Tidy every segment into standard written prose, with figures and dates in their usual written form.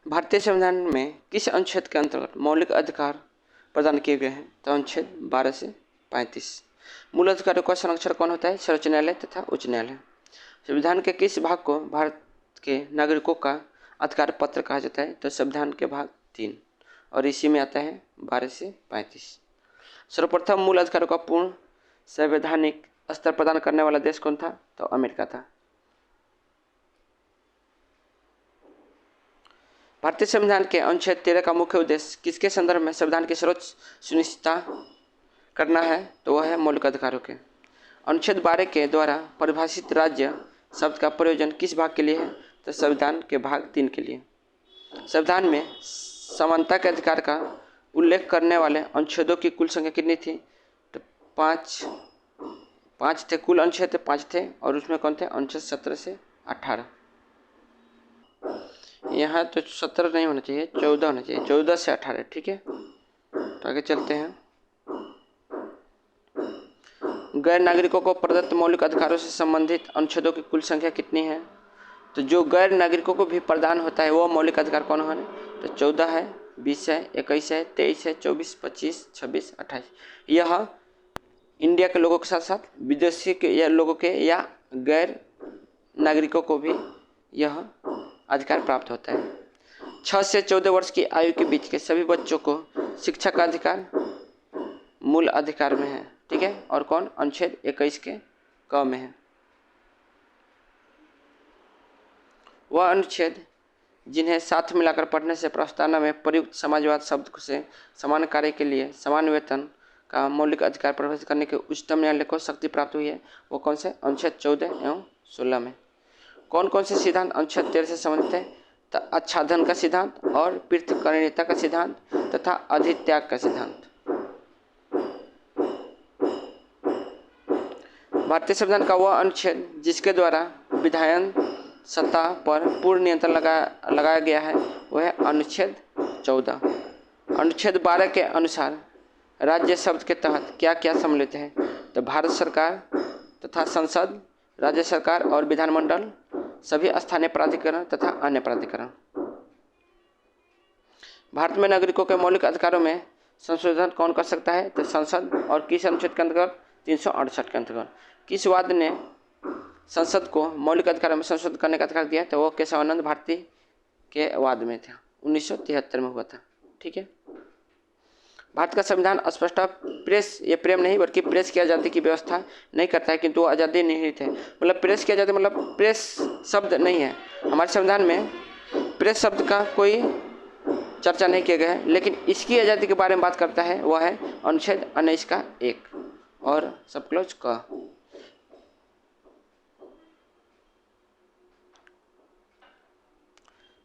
भारतीय संविधान में किस अनुच्छेद के अंतर्गत मौलिक अधिकार प्रदान किए गए हैं? तो अनुच्छेद 12 से 35। मूल अधिकारों का संरक्षण कौन होता है? सर्वोच्च न्यायालय तथा उच्च न्यायालय। संविधान के किस भाग को भारत के नागरिकों का अधिकार पत्र कहा जाता है? तो संविधान के भाग 3 और इसी में आता है 12 से 35। सर्वप्रथम मूल अधिकारों का पूर्ण संवैधानिक स्तर प्रदान करने वाला देश कौन था? तो अमेरिका था। भारतीय संविधान के अनुच्छेद 13 का मुख्य उद्देश्य किसके संदर्भ में संविधान की सर्वोच्च सुनिश्चितता करना है? तो वह है मौलिक अधिकारों के। अनुच्छेद 12 के द्वारा परिभाषित राज्य शब्द का प्रयोजन किस भाग के लिए है? तो संविधान के भाग 3 के लिए। संविधान में समानता के अधिकार का उल्लेख करने वाले अनुच्छेदों की कुल संख्या कितनी थी? तो 5 थे। कुल अनुच्छेद 5 थे और उसमें कौन थे? अनुच्छेद 17 से 18। यहाँ तो 17 नहीं होना चाहिए, 14 होना चाहिए, 14 से 18। ठीक है, तो आगे चलते हैं। गैर नागरिकों को प्रदत्त मौलिक अधिकारों से संबंधित अनुच्छेदों की कुल संख्या कितनी है? तो जो गैर नागरिकों को भी प्रदान होता है वो मौलिक अधिकार कौन है? तो 14 है, 20 है, 21 है, 23 है, 24, 25, 26, 28। यह इंडिया के लोगों के साथ साथ विदेशी के या लोगों के या गैर नागरिकों को भी यह अधिकार प्राप्त होता है। 6 से 14 वर्ष की आयु के बीच के सभी बच्चों को शिक्षा का अधिकार मूल अधिकार में है। ठीक है, और कौन? अनुच्छेद 21 के क में है। वह अनुच्छेद जिन्हें साथ मिलाकर पढ़ने से प्रस्तावना में प्रयुक्त समाजवाद शब्द से समान कार्य के लिए समान वेतन का मौलिक अधिकार परिभाषित करने के उच्चतम न्यायालय को शक्ति प्राप्त हुई है, वो कौन से? अनुच्छेद 14 एवं 16 में। कौन कौन से सिद्धांत अनुच्छेद 13 से संबंधित है? तो आच्छादन का सिद्धांत और पृथक्करणीयता का सिद्धांत तथा अधित्याग का सिद्धांत। भारतीय संविधान का वह अनुच्छेद जिसके द्वारा विधायन सत्ता पर पूर्ण नियंत्रण लगाया गया है वह है अनुच्छेद 14। अनुच्छेद 12 के अनुसार राज्य शब्द के तहत क्या क्या सम्मिलित है? तो भारत सरकार तथा संसद, राज्य सरकार और विधानमंडल, सभी स्थानीय प्राधिकरण तथा अन्य प्राधिकरण। भारत में नागरिकों के मौलिक अधिकारों में संशोधन कौन कर सकता है? तो संसद। और किस अनुच्छेद के अंतर्गत? 368 के अंतर्गत। किस वाद ने संसद को मौलिक अधिकारों में संशोधन करने का अधिकार दिया? तो वो केशवानंद भारती के वाद में था, 1973 में हुआ था। ठीक है, भारत का संविधान स्पष्ट प्रेस, ये प्रेम नहीं बल्कि प्रेस की आज़ादी की व्यवस्था नहीं करता है, किंतु आज़ादी निहित है। मतलब प्रेस की आज़ादी मतलब प्रेस शब्द नहीं है हमारे संविधान में, प्रेस शब्द का कोई चर्चा नहीं किया गया है, लेकिन इसकी आज़ादी के बारे में बात करता है वह है अनुच्छेद 19 का 1 और सब क्लॉज का।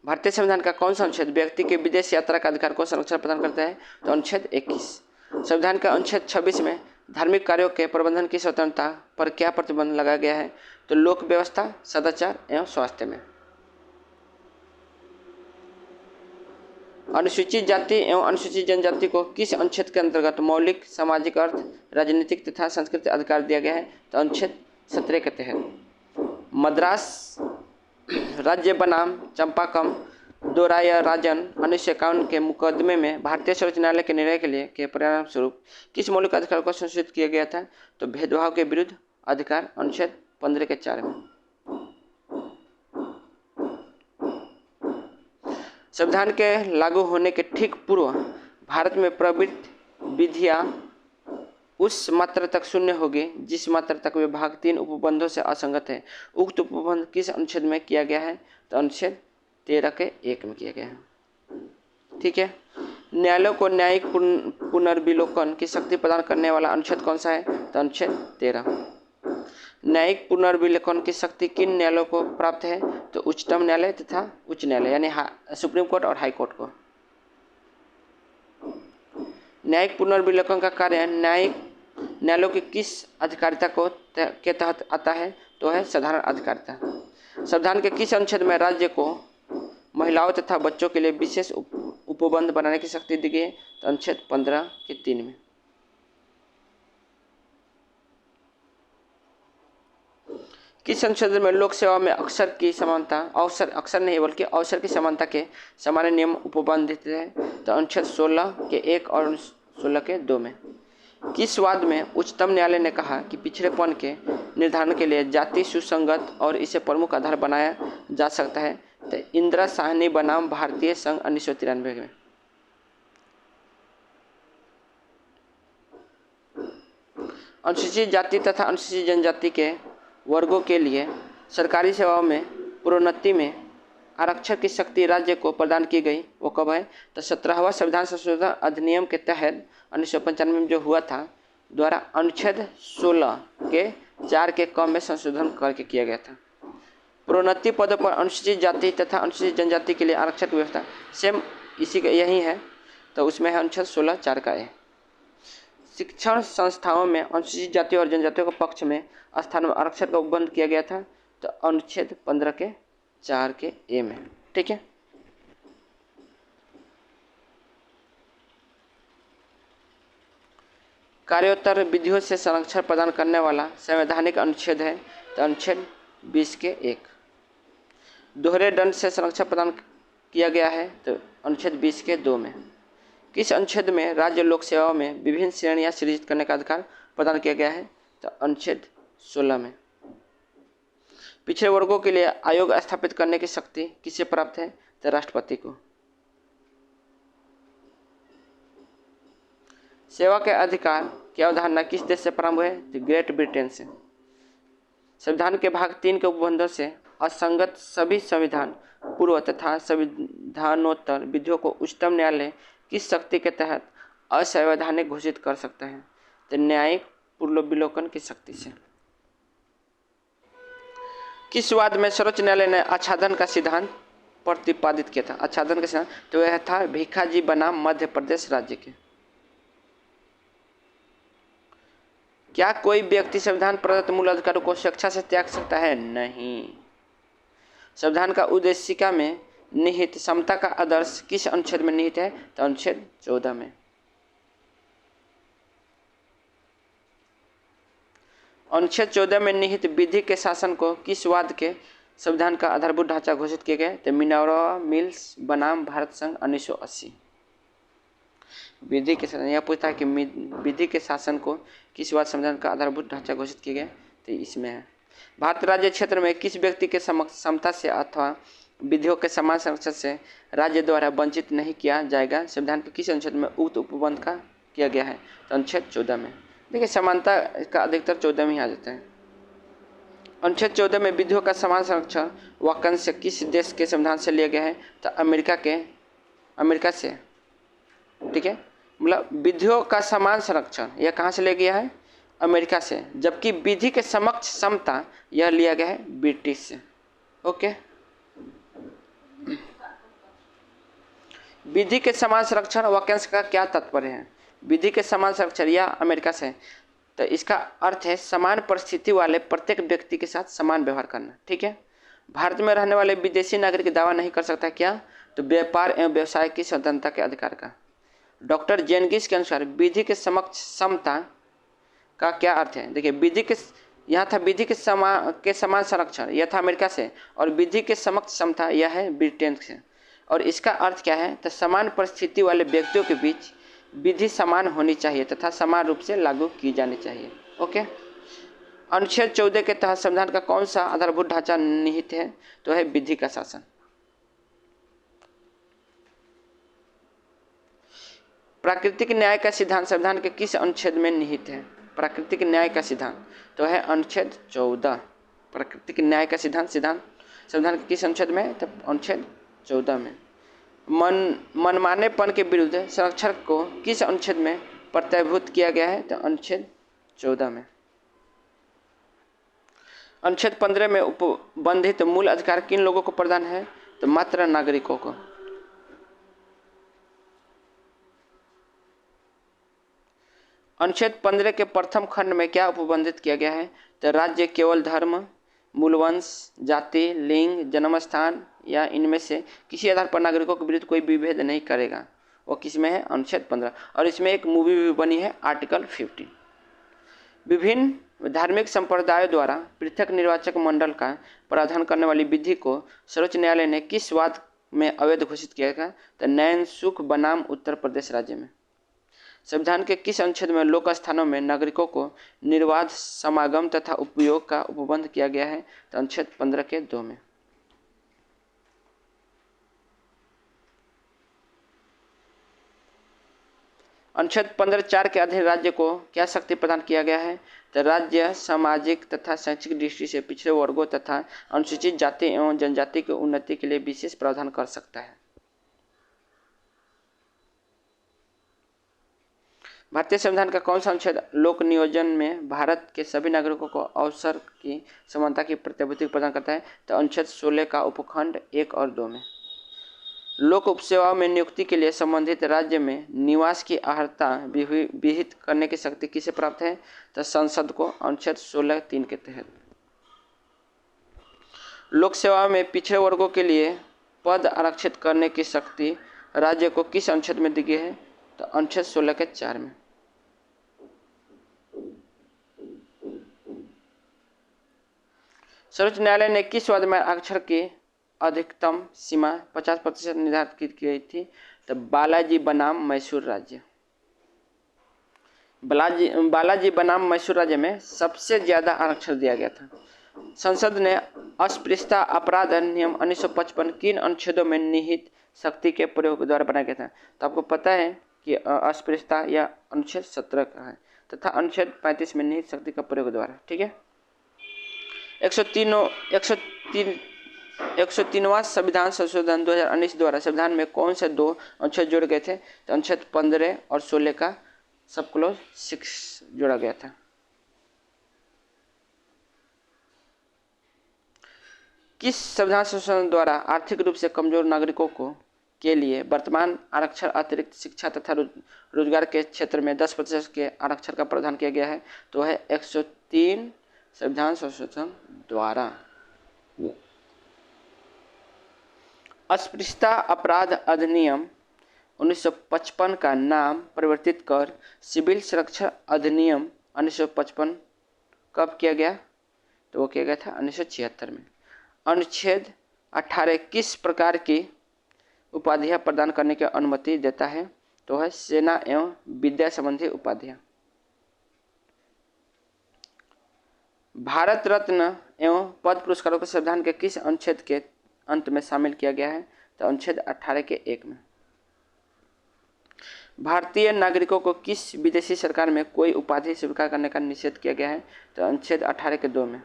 भारतीय संविधान का कौन सा अनुच्छेद व्यक्ति के विदेश यात्रा का अधिकार को संरक्षण प्रदान करता है? तो अनुच्छेद 21। संविधान का अनुच्छेद 26 में धार्मिक कार्यों के प्रबंधन की स्वतंत्रता पर क्या प्रतिबंध लगाया गया है? तो लोक व्यवस्था, सदाचार एवं स्वास्थ्य में। अनुसूचित जाति एवं अनुसूचित जनजाति को किस अनुच्छेद के अंतर्गत मौलिक सामाजिक, अर्थ, राजनीतिक तथा सांस्कृतिक अधिकार दिया गया है? तो अनुच्छेद 17 के तहत। मद्रास राज्य बनाम चंपाकम दोराया राजन 1951 के मुकदमे में भारतीय सर्वोच्च न्यायालय के निर्णय के परिणाम स्वरूप किस मौलिक अधिकार को संशोधित किया गया था? तो भेदभाव के विरुद्ध अधिकार, अनुच्छेद 15 के 4 में। संविधान के लागू होने के ठीक पूर्व भारत में प्रवृत्त विधियां उस मात्रा तक शून्य होगी जिस मात्रा तक वे भाग 3 उपबंधों से असंगत है। उक्त उपबंध किस अनुच्छेद में किया गया है? तो अनुच्छेद 13 के 1 में किया गया है। ठीक है, न्यायालयों को न्यायिक पुनर्विलोकन की शक्ति प्रदान करने वाला अनुच्छेद कौन सा है? तो अनुच्छेद 13। न्यायिक पुनर्विलोकन की शक्ति किन न्यायालयों को प्राप्त है? तो उच्चतम न्यायालय तथा उच्च न्यायालय यानी सुप्रीम कोर्ट और हाई कोर्ट को। न्यायिक पुनर्विलोकन का कार्य न्यायिक न्यायालयों की किस अधिकारिता के तहत आता है? तो है साधारण अधिकारिता। संविधान के किस अनुच्छेद में राज्य को महिलाओं तथा बच्चों के लिए विशेष उपबंध बनाने की शक्ति दी गई है? तो अनुच्छेद 15 के 3 में। किस संशोधन में लोक सेवा में अक्सर की समानता, अक्सर नहीं बल्कि अवसर की समानता के सामान्य नियम उपबंधित है? तो अनुच्छेद 16 के 1 और 16 के 2 में। किस वाद में उच्चतम न्यायालय ने कहा कि पिछड़ेपन के निर्धारण के लिए जाति सुसंगत और इसे प्रमुख आधार बनाया जा सकता है? तो इंदिरा साहनी बनाम भारतीय संघ 1993 में। अनुसूचित जाति तथा अनुसूचित जनजाति के वर्गों के लिए सरकारी सेवाओं में प्रोन्नति में आरक्षण की शक्ति राज्य को प्रदान की गई। वो कब है? तो 17वां संविधान संशोधन अधिनियम के तहत 1995 में जो हुआ था, द्वारा अनुच्छेद 16 के 4 के क में संशोधन करके किया गया था। प्रोन्नति पदों पर अनुसूचित जाति तथा अनुसूचित जनजाति के लिए आरक्षण की व्यवस्था सेम इसी का यही है, तो उसमें है अनुच्छेद 16 4 का ए। शिक्षण संस्थाओं में अनुसूचित जाति और जनजातियों के पक्ष में स्थान में आरक्षण का उपबंध किया गया था, तो अनुच्छेद 15 के 4 के ए में। ठीक है। कार्योत्तर विधियों से संरक्षण प्रदान करने वाला संवैधानिक अनुच्छेद है, तो अनुच्छेद 20 के 1। दोहरे दंड से संरक्षण प्रदान किया गया है, तो अनुच्छेद 20 के 2 में। किस अनुच्छेद में राज्य लोक सेवाओं में विभिन्न श्रेणियां सृजित करने का अधिकार प्रदान किया गया है? तो अनुच्छेद 16 में। पिछड़े वर्गों के लिए आयोग स्थापित करने की शक्ति किसे प्राप्त है? तो राष्ट्रपति को। सेवा के अधिकार की अवधारणा किस देश से प्रारंभ हुई? तो ग्रेट ब्रिटेन से। संविधान के भाग 3 के उपबंधों से असंगत सभी संविधान पूर्व तथा संविधानोत्तर विधियों को उच्चतम न्यायालय किस शक्ति के तहत असंवैधानिक घोषित कर सकता है? तो न्यायिक पुनर्विलोकन की शक्ति से। किस वाद में सर्वोच्च न्यायालय ने आच्छादन का सिद्धांत प्रतिपादित किया था? आच्छादन का सिद्धांत तो यह था भिखाजी बनाम मध्य प्रदेश राज्य के। क्या कोई व्यक्ति संविधान प्रदत्त मूल अधिकारों को स्वेच्छा से त्याग सकता है? नहीं। संविधान का उद्देशिका में निहित समता का आदर्श किस अनुच्छेद में निहित है? तो अनुच्छेद 14 में। अनुच्छेद 14 में निहित विधि के शासन को किस वाद के संविधान का आधारभूत ढांचा घोषित किए गए? तो मिनर्वा मिल्स बनाम भारत संघ 1980। विधि के शासन, यह पूछता है कि विधि के शासन को किस वाद संविधान का आधारभूत ढांचा घोषित किए गए? तो इसमें है। भारत राज्य क्षेत्र में किस व्यक्ति के समता से अथवा विधियों के समान संरक्षण से राज्य द्वारा वंचित नहीं किया जाएगा? संविधान के किस अनुच्छेद में उक्त उपबंध का किया गया है? तो अनुच्छेद 14 में। देखिए समानता का अधिकतर 14 में ही आ जाता है। अनुच्छेद 14 में विधियों का समान संरक्षण वाक्यांश किस देश के संविधान से लिया गया है? तो अमेरिका से। ठीक है, मतलब विधियों का समान संरक्षण यह कहाँ से लिया गया है? अमेरिका से। जबकि विधि के समक्ष समता यह लिया गया है ब्रिटिश से। ओके। विधि के समान संरक्षण वाक्यांश का क्या तात्पर्य है? विधि के समान संरक्षण या अमेरिका से, तो इसका अर्थ है समान परिस्थिति वाले प्रत्येक व्यक्ति के साथ समान व्यवहार करना। ठीक है। भारत में रहने वाले विदेशी नागरिक दावा नहीं कर सकता क्या? तो व्यापार एवं व्यवसाय की स्वतंत्रता के अधिकार का। डॉक्टर जेनकिस के अनुसार विधि के समक्ष समता का क्या अर्थ है? देखिए विधि के यहाँ था विधि के समान संरक्षण, यह था अमेरिका से, और विधि के समक्ष समता यह है ब्रिटेन से। और इसका अर्थ क्या है? तो समान परिस्थिति वाले व्यक्तियों के बीच विधि समान होनी चाहिए तथा समान रूप से लागू की जानी चाहिए। ओके। अनुच्छेद 14 के तहत संविधान का कौन सा आधारभूत ढांचा निहित है? तो है विधि का शासन। प्राकृतिक न्याय का सिद्धांत संविधान के किस अनुच्छेद में निहित है? प्राकृतिक न्याय का सिद्धांत तो है अनुच्छेद 14। प्राकृतिक न्याय का सिद्धांत संविधान के किस अनुच्छेद में है? तो अनुच्छेद 14 में। मनमानेपन के विरुद्ध संरक्षण को किस अनुच्छेद में प्रत्ययभूत किया गया है? तो अनुच्छेद 14 में। अनुच्छेद 15 में उपबंधित मूल अधिकार किन लोगों को प्रदान है? तो मात्र नागरिकों को। अनुच्छेद 15 के प्रथम खंड में क्या उपबंधित किया गया है? तो राज्य केवल धर्म, मूलवंश, जाति, लिंग, जन्मस्थान या इनमें से किसी आधार पर नागरिकों के विरुद्ध कोई विभेद नहीं करेगा। वो किस में है? अनुच्छेद 15। और इसमें एक मूवी भी बनी है आर्टिकल 15। विभिन्न धार्मिक संप्रदायों द्वारा पृथक निर्वाचक मंडल का प्रावधान करने वाली विधि को सर्वोच्च न्यायालय ने किस वाद में अवैध घोषित किया था? तो नैन सुख बनाम उत्तर प्रदेश राज्य में। संविधान के किस अनुच्छेद में लोक स्थानों में नागरिकों को निर्बाध समागम तथा उपयोग का उपबंध किया गया है? तो अनुच्छेद 15 के 2 में। अनुच्छेद 15(4) के अधीन राज्य को क्या शक्ति प्रदान किया गया है? तो राज्य सामाजिक तथा शैक्षिक दृष्टि से पिछड़े वर्गों तथा अनुसूचित जाति एवं जनजाति की उन्नति के लिए विशेष प्रावधान कर सकता है। भारतीय संविधान का कौन सा अनुच्छेद लोक नियोजन में भारत के सभी नागरिकों को अवसर की समानता की प्रतिभूति प्रदान करता है? तो अनुच्छेद 16 का उपखंड 1 और 2 में। लोक उपसेवाओं में नियुक्ति के लिए संबंधित राज्य में निवास की अर्हता विहित करने की शक्ति किसे प्राप्त है? तो संसद को, अनुच्छेद 16(3) के तहत। लोक सेवा में पिछड़े वर्गों के लिए पद आरक्षित करने की शक्ति राज्य को किस अनुच्छेद में दी गई है? तो अनुच्छेद 16 के 4 में। सर्वोच्च न्यायालय ने किस वाद में आरक्षण की अधिकतम सीमा 50% निर्धारित की गई थी? तो बालाजी बनाम मैसूर राज्य। बालाजी बनाम मैसूर राज्य में सबसे ज्यादा आरक्षण दिया गया था। संसद ने अस्पृश्यता अपराध अधिनियम 1955 किन अनुच्छेदों में निहित शक्ति के प्रयोग द्वारा बनाया गया था? तो आपको पता है कि अस्पृश्यता या अनुच्छेद 17 का है तथा अनुच्छेद 35 में निहित शक्ति का प्रयोग द्वारा। ठीक है। 103वां संविधान संशोधन 2019 द्वारा संविधान में कौन से 2 अनुच्छेद जोड़े गए थे? तो अनुच्छेद 15 और 16 का सब क्लॉज 6 जोड़ा गया था। किस संविधान संशोधन द्वारा आर्थिक रूप से कमजोर नागरिकों के लिए वर्तमान आरक्षण अतिरिक्त शिक्षा तथा रोजगार के क्षेत्र में 10% के आरक्षण का प्रावधान किया गया है? तो है 103 संविधान संशोधन द्वारा। अस्पृश्यता अपराध अधिनियम 1955 का नाम परिवर्तित कर सिविल सुरक्षा अधिनियम 1955 कब किया गया? तो वो किया गया था 1976 में। अनुच्छेद 18 किस प्रकार की उपाधियां प्रदान करने की अनुमति देता है? तो है सेना एवं विद्या संबंधी उपाधियां। भारत रत्न एवं पद्म पुरस्कारों को संविधान के किस अनुच्छेद के अंत में शामिल किया गया है? तो अनुच्छेद 18 के 1 में। भारतीय नागरिकों को किस विदेशी सरकार में कोई उपाधि स्वीकार करने का निषेध किया गया है? तो अनुच्छेद 18 के 2 में।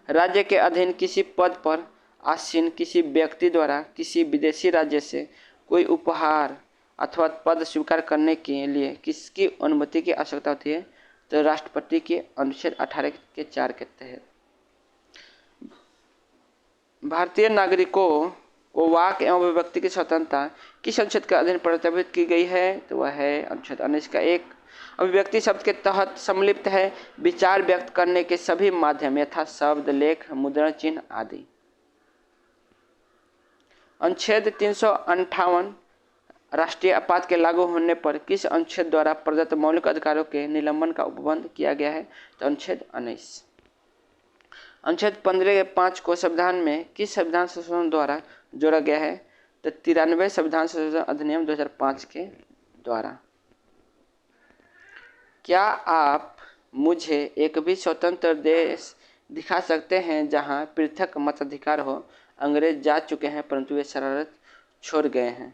राज्य के अधीन किसी पद पर आसीन किसी व्यक्ति द्वारा किसी विदेशी राज्य से कोई उपहार अथवा पद स्वीकार करने के लिए किसकी अनुमति की आवश्यकता होती है? तो राष्ट्रपति के, अनुच्छेद 18 के 4 के तहत। भारतीय नागरिकों को वाक एवं अभिव्यक्ति की स्वतंत्रता किस अनुच्छेद के अधीन प्रतिबद्ध की गई है? तो वह है अनुच्छेद 19 का 1। अभिव्यक्ति शब्द के तहत सम्मिलित है विचार व्यक्त करने के सभी माध्यम यथा शब्द, लेख, मुद्रण चिन्ह आदि। अनुच्छेद 358 राष्ट्रीय आपात के लागू होने पर किस अनुच्छेद द्वारा प्रदत्त मौलिक अधिकारों के निलंबन का उपबंध किया गया है? तो अनुच्छेद 19। अनुच्छेद 15 के 5 को संविधान में किस संविधान संशोधन द्वारा जोड़ा गया है? तो 93 संविधान संशोधन अधिनियम 2005 के द्वारा। क्या आप मुझे एक भी स्वतंत्र देश दिखा सकते हैं जहां पृथक मताधिकार हो? अंग्रेज जा चुके हैं परंतु वे शरारत छोड़ गए हैं।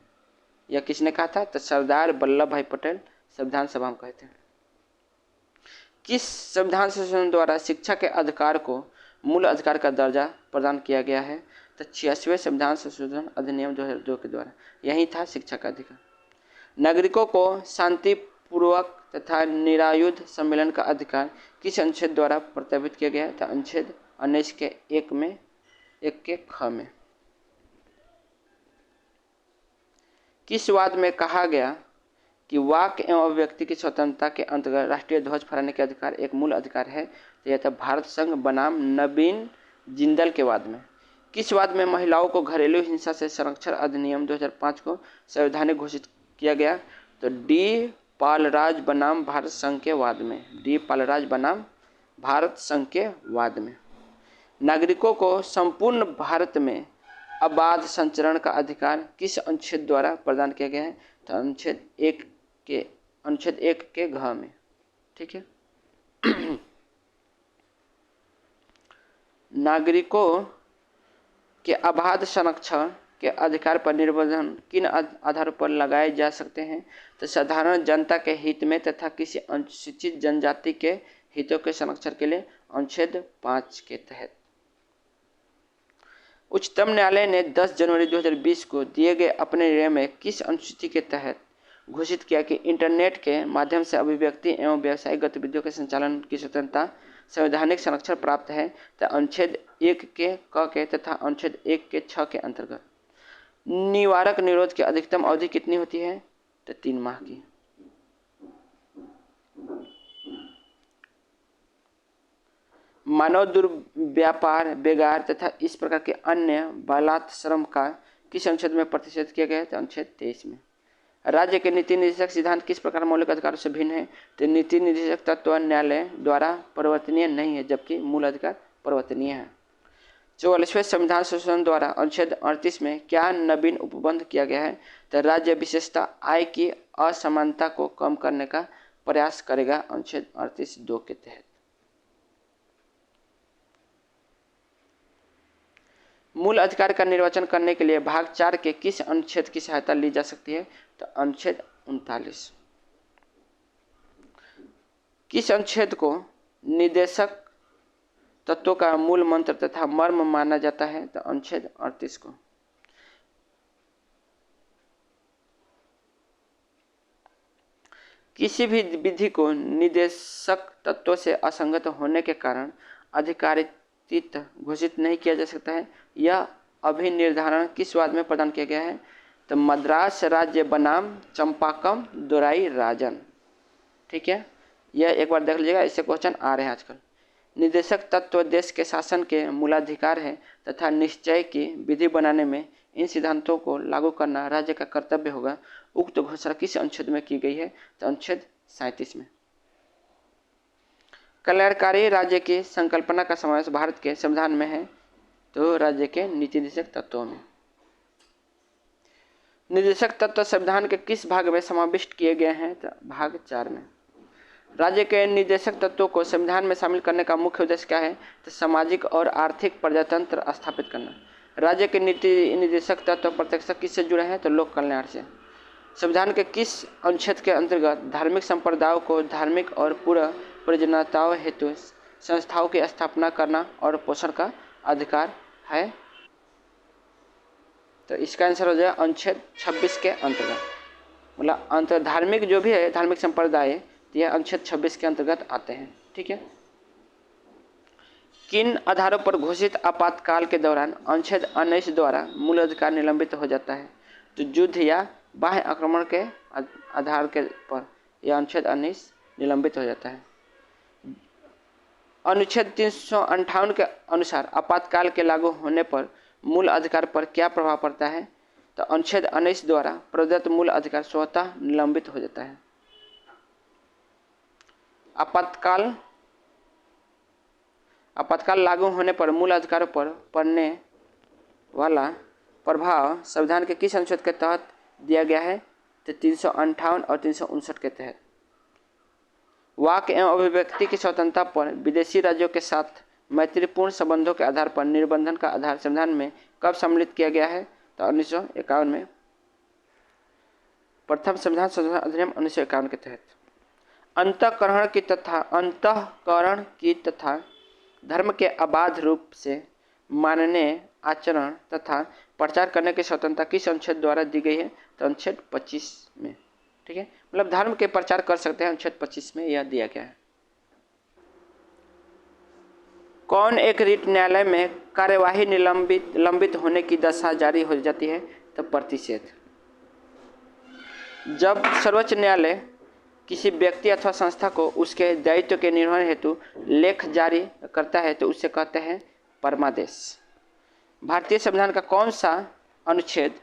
यह किसने कहा था? तो सरदार वल्लभ भाई पटेल संविधान सभा में कहे थे। किस संविधान संशोधन द्वारा शिक्षा के अधिकार को मूल अधिकार का दर्जा प्रदान किया गया है? तो 86वें संविधान संशोधन अधिनियम 2002 के द्वारा। यही था शिक्षा का अधिकार। नागरिकों को शांतिपूर्वक तथा निरायुध सम्मेलन का अधिकार किस अनुच्छेद द्वारा प्रस्तावित किया गया है? तो अनुच्छेद 19 के 1 के ख में। किस वाद में कहा गया कि वाक एवं अभिव्यक्ति की स्वतंत्रता के अंतर्गत राष्ट्रीय ध्वज फहराने के अधिकार एक मूल अधिकार है? तो यह था भारत संघ बनाम नवीन जिंदल के वाद में। किस वाद में महिलाओं को घरेलू हिंसा से संरक्षण अधिनियम 2005 को संवैधानिक घोषित किया गया? तो डी पालराज बनाम भारत संघ के वाद में, डी पालराज बनाम भारत संघ के वाद में। नागरिकों को संपूर्ण भारत में अबाध संचरण का अधिकार किस अनुच्छेद द्वारा प्रदान किया गया है? तो अनुच्छेद 1 के घ में। ठीक है। नागरिकों के अबाध संरक्षण के अधिकार पर निर्बंध किन आधारों पर लगाए जा सकते हैं? तो साधारण जनता के हित में तथा किसी अनुसूचित जनजाति के हितों के संरक्षण के लिए अनुच्छेद 5 के तहत। उच्चतम न्यायालय ने 10 जनवरी 2020 को दिए गए अपने निर्णय में किस अनुसूची के तहत घोषित किया कि इंटरनेट के माध्यम से अभिव्यक्ति एवं व्यावसायिक गतिविधियों के संचालन की स्वतंत्रता संवैधानिक संरक्षण प्राप्त है? तो अनुच्छेद 1 के क के तथा अनुच्छेद 1 के 6 के अंतर्गत। निवारक निरोध की अधिकतम अवधि कितनी होती है? तो 3 माह की। मानव दुर्व्यापार, बेगार तथा इस प्रकार के अन्य बलात् श्रम का किस अनुच्छेद में प्रतिषेध किया गया है? तो अनुच्छेद 23 में। राज्य के नीति निर्देशक सिद्धांत किस प्रकार मौलिक अधिकारों से भिन्न है? तो नीति निर्देशक तत्व न्यायालय द्वारा परिवर्तनीय नहीं है, जबकि मूल अधिकार परिवर्तनीय है। 44वें संविधान संशोधन द्वारा अनुच्छेद 38 में क्या नवीन उपबंध किया गया है? तो राज्य विशेषता आय की असमानता को कम करने का प्रयास करेगा, अनुच्छेद 38(2) के तहत। मूल अधिकार का निर्वचन करने के लिए भाग 4 के किस अनुच्छेद की सहायता ली जा सकती है? तो अनुच्छेद 39। किस अनुच्छेद को निर्देशक तत्वों का मूल मंत्र तथा मर्म माना जाता है? तो अनुच्छेद 38 को। किसी भी विधि को निर्देशक तत्वों से असंगत होने के कारण अधिकारित घोषित नहीं किया जा सकता है। यह अभिनिर्धारण किस वाद में प्रदान किया गया है? तो मद्रास राज्य बनाम चंपाकम दोराई राजन। ठीक है, यह एक बार देख लीजिएगा, इससे क्वेश्चन आ रहे हैं आजकल। निर्देशक तत्व देश के शासन के मूलाधिकार है तथा निश्चय की विधि बनाने में इन सिद्धांतों को लागू करना राज्य का कर्तव्य होगा। उक्त घोषणा किस अनुच्छेद में की गई है? तो अनुच्छेद 37 में। कल्याणकारी राज्य की संकल्पना का समावेश भारत के संविधान में है, तो राज्य के नीति निर्देशक तत्वों में। निर्देशक तत्व संविधान के किस भाग में समाविष्ट किए गए हैं? तो भाग 4 में। राज्य के निर्देशक तत्वों को संविधान में शामिल करने का मुख्य उद्देश्य क्या है? तो सामाजिक और आर्थिक प्रजातंत्र स्थापित करना। राज्य के नीति निर्देशक तत्व प्रत्यक्ष किससे जुड़े हैं? तो लोक कल्याण से। संविधान के किस अनुच्छेद के अंतर्गत धार्मिक संप्रदायों को धार्मिक और पूर्ण प्रयोजनताओं हेतु संस्थाओं की स्थापना करना और पोषण का अधिकार है? तो इसका आंसर हो जाएगा अनुच्छेद 26 के अंतर्गत। मतलब अंतर धार्मिक जो भी है, धार्मिक संप्रदाय, यह अनुच्छेद 26 के अंतर्गत आते हैं। ठीक है। किन आधारों पर घोषित आपातकाल के दौरान अनुच्छेद 19 द्वारा मूल अधिकार निलंबित हो जाता है? तो युद्ध या बाह्य आक्रमण के आधार के पर यह अनुच्छेद 19 निलंबित हो जाता है। अनुच्छेद 358 के अनुसार आपातकाल के लागू होने पर मूल अधिकार पर क्या प्रभाव पड़ता है? तो अनुच्छेद 19 द्वारा प्रदत्त मूल अधिकार स्वतः निलंबित हो जाता है। आपातकाल लागू होने पर मूल अधिकारों पर पड़ने वाला प्रभाव संविधान के किस अनुच्छेद के तहत दिया गया है? तो 358 और 359 के तहत। वाक एवं अभिव्यक्ति की स्वतंत्रता पर विदेशी राज्यों के साथ मैत्रीपूर्ण संबंधों के आधार पर निर्बंधन का आधार संविधान में कब सम्मिलित किया गया है? तो 1951 में। प्रथम संविधान संशोधन अधिनियम 1951 के तहत। अंतःकरण की तथा धर्म के अबाध रूप से मानने, आचरण तथा प्रचार करने की स्वतंत्रता किस अनुच्छेद द्वारा दी गई है? तो अनुच्छेद 25 में। ठीक है, मतलब धर्म के प्रचार कर सकते हैं, अनुच्छेद 25 में यह दिया गया है। कौन एक रिट न्यायालय में कार्यवाही लंबित होने की दशा जारी हो जाती है? तो प्रतिषेध। जब सर्वोच्च न्यायालय किसी व्यक्ति अथवा संस्था को उसके दायित्व के निर्वहन हेतु लेख जारी करता है तो उसे कहते हैं परमादेश। भारतीय संविधान का कौन सा अनुच्छेद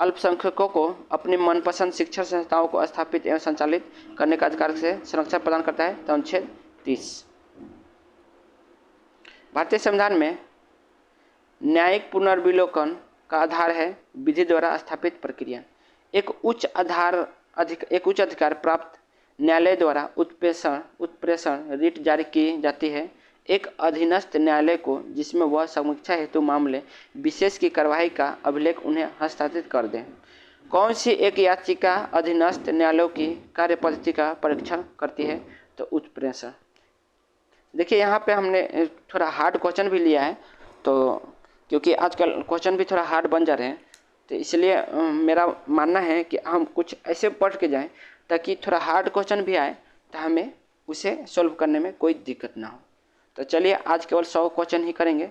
अल्पसंख्यकों को अपनी मनपसंद शिक्षण संस्थाओं को स्थापित एवं संचालित करने का अधिकार से संरक्षण प्रदान करता है। तो अनुच्छेद 30। भारतीय संविधान में न्यायिक पुनर्विलोकन का आधार है विधि द्वारा स्थापित प्रक्रिया। एक उच्च अधिकार प्राप्त न्यायालय द्वारा उत्प्रेषण रिट जारी की जाती है एक अधीनस्थ न्यायालय को, जिसमें वह समीक्षा हेतु मामले विशेष की कार्यवाही का अभिलेख उन्हें हस्तांतरित कर दें। कौन सी एक याचिका अधीनस्थ न्यायालयों की कार्यपद्धति का परीक्षण करती है? तो उत्प्रेषण। देखिए यहाँ पे हमने थोड़ा हार्ड क्वेश्चन भी लिया है, तो क्योंकि आजकल क्वेश्चन भी थोड़ा हार्ड बन जा रहे हैं, तो इसलिए मेरा मानना है कि हम कुछ ऐसे पढ़ के जाएं ताकि थोड़ा हार्ड क्वेश्चन भी आए तो हमें उसे सॉल्व करने में कोई दिक्कत ना हो। तो चलिए आज केवल 100 क्वेश्चन ही करेंगे,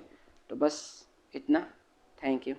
तो बस इतना। Thank you.